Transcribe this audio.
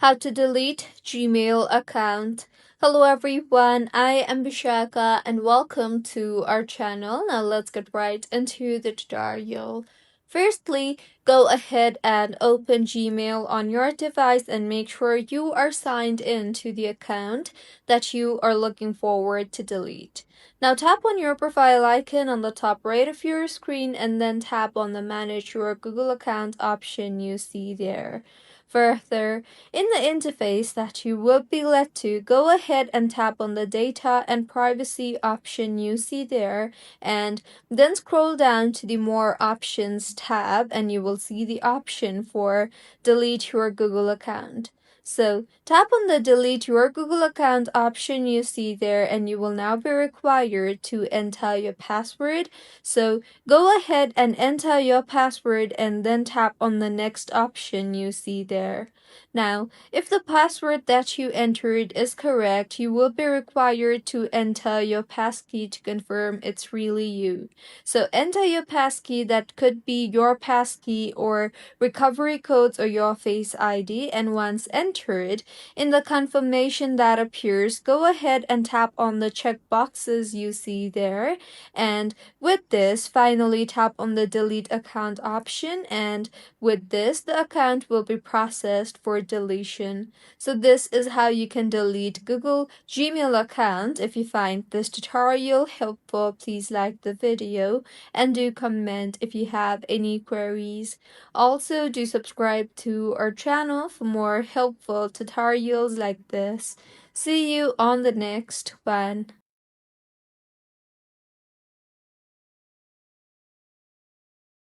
How to delete Gmail account. Hello everyone, I am Bishaka and welcome to our channel. Now let's get right into the tutorial. Firstly, go ahead and open Gmail on your device and make sure you are signed in to the account that you are looking forward to delete. Now tap on your profile icon on the top right of your screen and then tap on the Manage Your Google Account option you see there. Further, in the interface that you will be led to, go ahead and tap on the Data and Privacy option you see there, and then scroll down to the More Options tab, and you will see the option for Delete Your Google Account. So, tap on the Delete Your Google Account option you see there, and you will now be required to enter your password. So, go ahead and enter your password and then tap on the next option you see there. Now, if the password that you entered is correct, you will be required to enter your passkey to confirm it's really you. So enter your passkey, that could be your passkey or recovery codes or your Face ID, and once entered, in the confirmation that appears, go ahead and tap on the check boxes you see there, and with this, finally tap on the delete account option, and with this, the account will be processed for deletion. So this is how you can delete Google Gmail account. If you find this tutorial helpful, please like the video and do comment if you have any queries. Also, do subscribe to our channel for more helpful tutorials like this. See you on the next one.